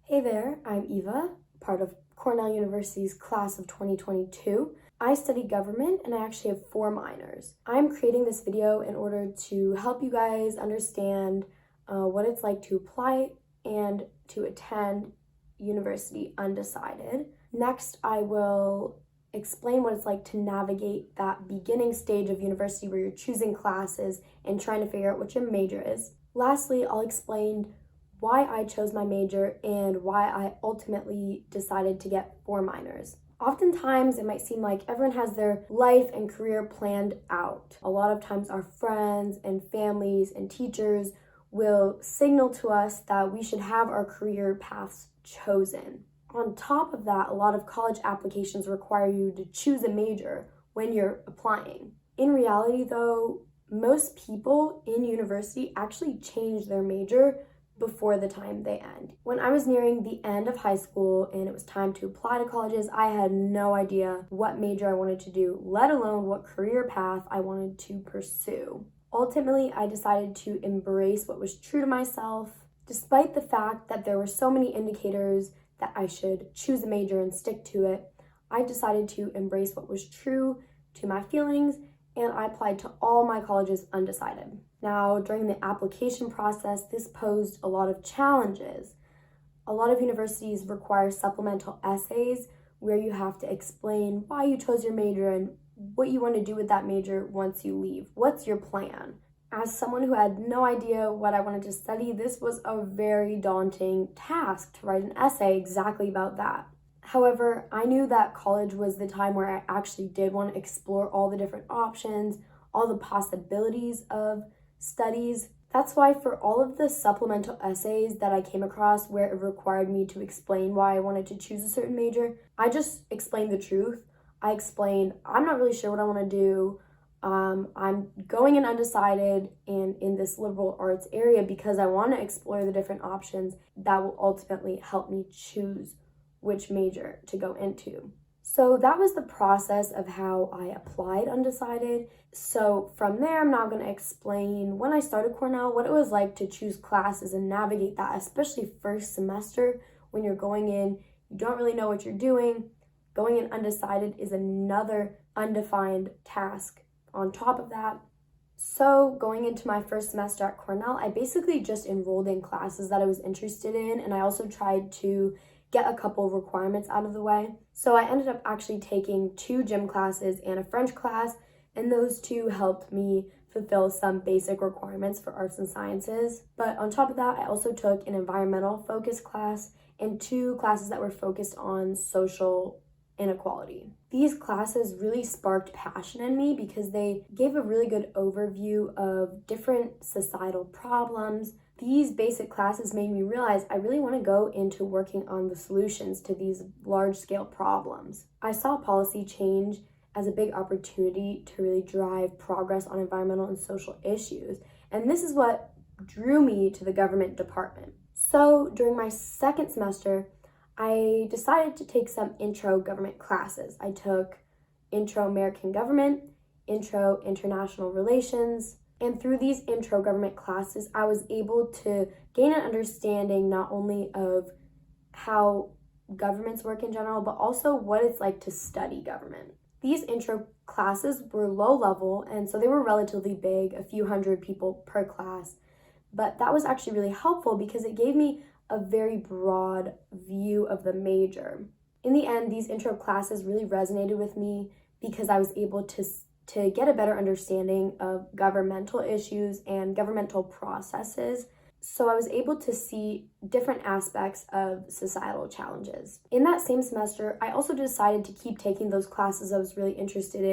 Hey there, I'm Eva, part of Cornell University's class of 2022. I study government and I actually have 4 minors. I'm creating this video in order to help you guys understand what it's like to apply and to attend university undecided. Next, I will explain what it's like to navigate that beginning stage of university where you're choosing classes and trying to figure out what your major is. Lastly, I'll explain why I chose my major and why I ultimately decided to get 4 minors. Oftentimes, it might seem like everyone has their life and career planned out. A lot of times, our friends and families and teachers will signal to us that we should have our career paths chosen. On top of that, a lot of college applications require you to choose a major when you're applying. In reality, though, most people in university actually change their major before the time they end. When I was nearing the end of high school and it was time to apply to colleges, I had no idea what major I wanted to do, let alone what career path I wanted to pursue. Ultimately, I decided to embrace what was true to myself. Despite the fact that there were so many indicators that I should choose a major and stick to it, I decided to embrace what was true to my feelings, and I applied to all my colleges undecided. Now, during the application process, this posed a lot of challenges. A lot of universities require supplemental essays where you have to explain why you chose your major and what you want to do with that major once you leave. What's your plan? As someone who had no idea what I wanted to study, this was a very daunting task to write an essay exactly about that. However, I knew that college was the time where I actually did want to explore all the different options, all the possibilities of studies. That's why for all of the supplemental essays that I came across where it required me to explain why I wanted to choose a certain major, I just explained the truth. I explained, I'm not really sure what I want to do. I'm going in undecided and in this liberal arts area because I want to explore the different options that will ultimately help me choose which major to go into. So that was the process of how I applied undecided. So from there, I'm now going to explain when I started Cornell, what it was like to choose classes and navigate that, especially first semester when you're going in, you don't really know what you're doing. Going in undecided is another undefined task on top of that. So going into my first semester at Cornell, I basically just enrolled in classes that I was interested in, and I also tried to get a couple of requirements out of the way. So I ended up actually taking 2 gym classes and a French class, and those 2 helped me fulfill some basic requirements for arts and sciences. But on top of that, I also took an environmental focus class and 2 classes that were focused on social inequality. These classes really sparked passion in me because they gave a really good overview of different societal problems. These basic classes made me realize I really want to go into working on the solutions to these large-scale problems. I saw policy change as a big opportunity to really drive progress on environmental and social issues, and this is what drew me to the government department. So during my second semester, I decided to take some intro government classes. I took Intro American Government, Intro International Relations, and through these intro government classes, I was able to gain an understanding not only of how governments work in general, but also what it's like to study government. These intro classes were low level, and so they were relatively big, a few hundred people per class. But that was actually really helpful because it gave me a very broad view of the major. In the end, these intro classes really resonated with me because I was able to get a better understanding of governmental issues and governmental processes. So I was able to see different aspects of societal challenges. In that same semester, I also decided to keep taking those classes I was really interested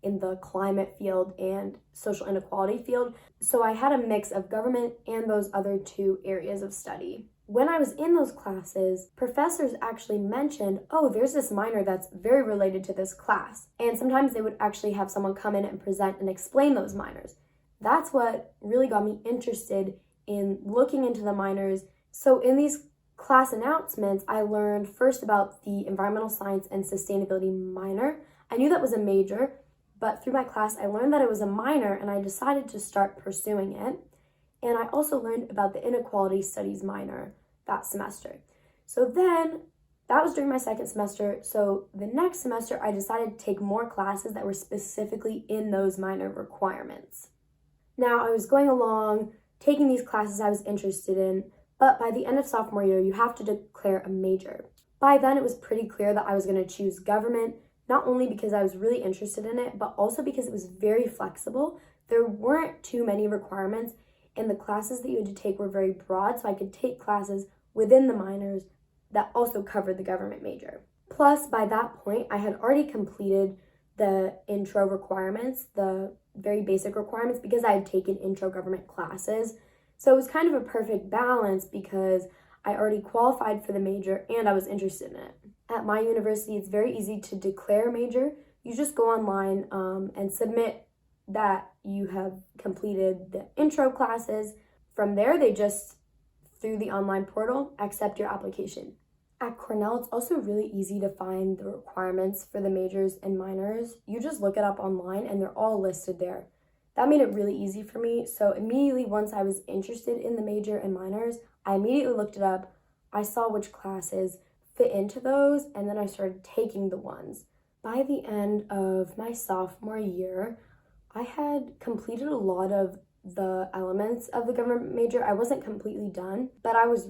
in the climate field and social inequality field. So I had a mix of government and those other 2 areas of study. When I was in those classes, professors actually mentioned, oh, there's this minor that's very related to this class. And sometimes they would actually have someone come in and present and explain those minors. That's what really got me interested in looking into the minors. So in these class announcements, I learned first about the environmental science and sustainability minor. I knew that was a major, but through my class, I learned that it was a minor and I decided to start pursuing it. And I also learned about the inequality studies minor that semester. So then that was during my second semester. So the next semester, I decided to take more classes that were specifically in those minor requirements. Now, I was going along, taking these classes I was interested in, but by the end of sophomore year, you have to declare a major. By then, it was pretty clear that I was going to choose government, not only because I was really interested in it, but also because it was very flexible. There weren't too many requirements, and the classes that you had to take were very broad, so I could take classes within the minors that also covered the government major. Plus, by that point, I had already completed the intro requirements, the very basic requirements, because I had taken intro government classes. So it was kind of a perfect balance because I already qualified for the major and I was interested in it. At my university, it's very easy to declare a major. You just go online and submit that you have completed the intro classes. From there, they just, through the online portal, accept your application. At Cornell, it's also really easy to find the requirements for the majors and minors. You just look it up online and they're all listed there. That made it really easy for me. So immediately once I was interested in the major and minors, I immediately looked it up. I saw which classes fit into those, and then I started taking the ones. By the end of my sophomore year, I had completed a lot of the elements of the government major. I wasn't completely done, but I was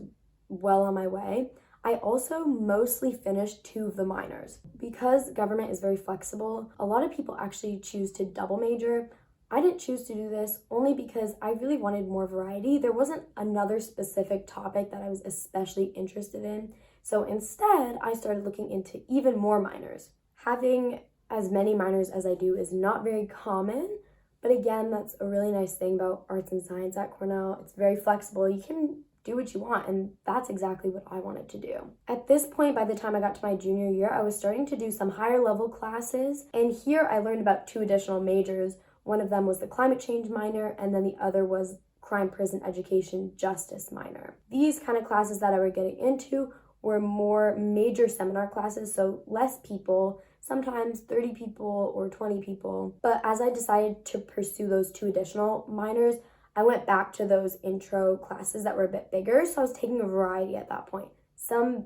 well on my way. I also mostly finished 2 of the minors. Because government is very flexible, a lot of people actually choose to double major. I didn't choose to do this only because I really wanted more variety. There wasn't another specific topic that I was especially interested in. So instead, I started looking into even more minors. Having as many minors as I do is not very common, but again, that's a really nice thing about arts and science at Cornell. It's very flexible. You can do what you want, and that's exactly what I wanted to do. At this point, by the time I got to my junior year, I was starting to do some higher level classes, and here I learned about 2 additional majors. One of them was the climate change minor, and then the other was crime, prison, education, justice minor. These kind of classes that I were getting into were more major seminar classes, so less people, sometimes 30 people or 20 people. But as I decided to pursue those 2 additional minors, I went back to those intro classes that were a bit bigger, so I was taking a variety at that point. Some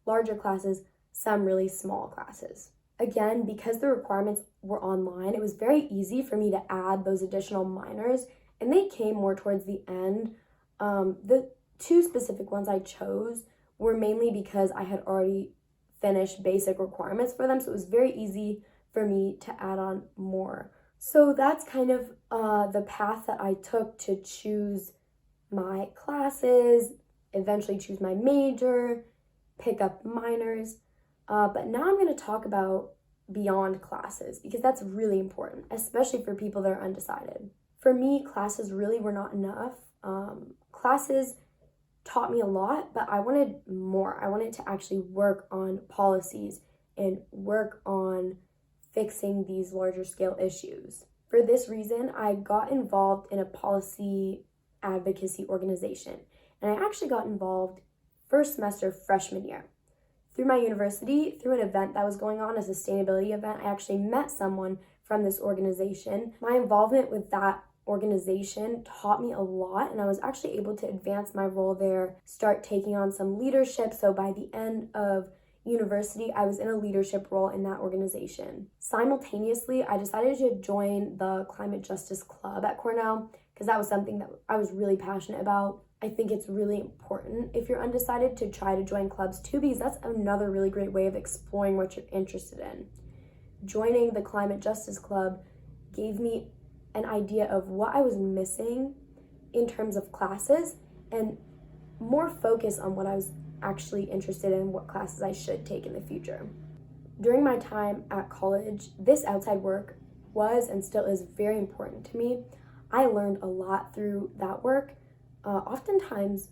larger classes, some really small classes. Again, because the requirements were online, it was very easy for me to add those additional minors, and they came more towards the end. The 2 specific ones I chose were mainly because I had already finished basic requirements for them, so it was very easy for me to add on more. So that's kind of the path that I took to choose my classes, eventually choose my major, pick up minors. But now I'm going to talk about beyond classes because that's really important, especially for people that are undecided. For me, classes really were not enough. Classes taught me a lot, but I wanted more. I wanted to actually work on policies and work on fixing these larger scale issues. For this reason, I got involved in a policy advocacy organization, and I actually got involved first semester freshman year. Through my university, through an event that was going on, a sustainability event, I actually met someone from this organization. My involvement with that organization taught me a lot, and I was actually able to advance my role there, start taking on some leadership. So by the end of university, I was in a leadership role in that organization. Simultaneously, I decided to join the Climate Justice Club at Cornell because that was something that I was really passionate about. I think it's really important if you're undecided to try to join clubs too, because that's another really great way of exploring what you're interested in. Joining the Climate Justice Club gave me an idea of what I was missing in terms of classes and more focus on what I was actually interested in, what classes I should take in the future. During my time at college, this outside work was and still is very important to me. I learned a lot through that work, oftentimes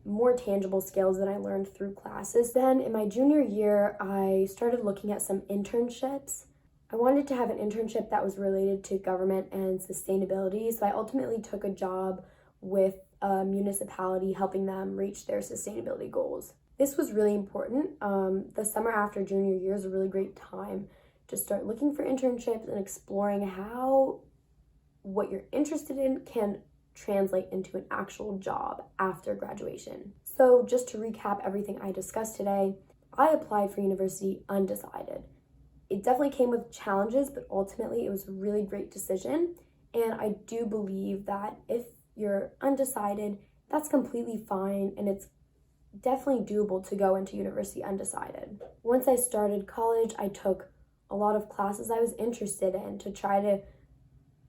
more tangible skills than I learned through classes. Then in my junior year, I started looking at some internships. I wanted to have an internship that was related to government and sustainability, so I ultimately took a job with a municipality helping them reach their sustainability goals. This was really important. The summer after junior year is a really great time to start looking for internships and exploring how what you're interested in can translate into an actual job after graduation. So just to recap everything I discussed today, I applied for university undecided. It definitely came with challenges, but ultimately it was a really great decision. And I do believe that if you're undecided, that's completely fine, and it's definitely doable to go into university undecided. Once I started college, I took a lot of classes I was interested in to try to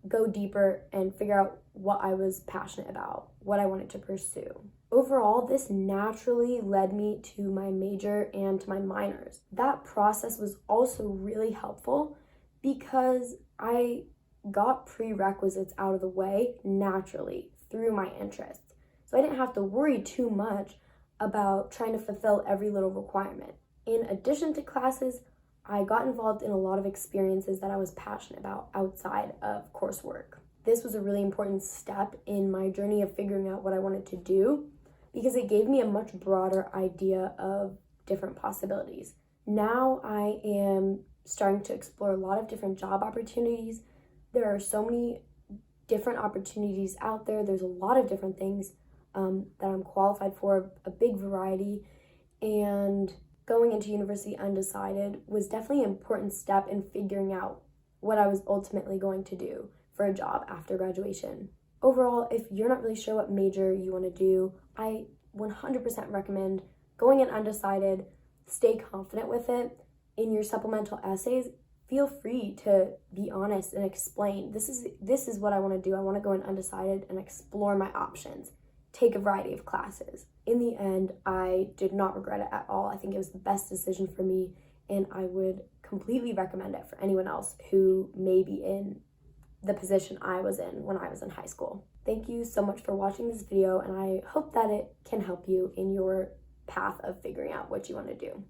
go deeper and figure out what I was passionate about, what I wanted to pursue. Overall, this naturally led me to my major and to my minors. That process was also really helpful because I got prerequisites out of the way naturally through my interests. So I didn't have to worry too much about trying to fulfill every little requirement. In addition to classes, I got involved in a lot of experiences that I was passionate about outside of coursework. This was a really important step in my journey of figuring out what I wanted to do because it gave me a much broader idea of different possibilities. Now I am starting to explore a lot of different job opportunities. There are so many different opportunities out there. There's a lot of different things that I'm qualified for, a big variety, and going into university undecided was definitely an important step in figuring out what I was ultimately going to do for a job after graduation. Overall, if you're not really sure what major you want to do, I 100% recommend going in undecided, stay confident with it. In your supplemental essays, feel free to be honest and explain, this is what I want to do. I want to go in undecided and explore my options. Take a variety of classes. In the end, I did not regret it at all. I think it was the best decision for me, and I would completely recommend it for anyone else who may be in the position I was in when I was in high school. Thank you so much for watching this video, and I hope that it can help you in your path of figuring out what you want to do.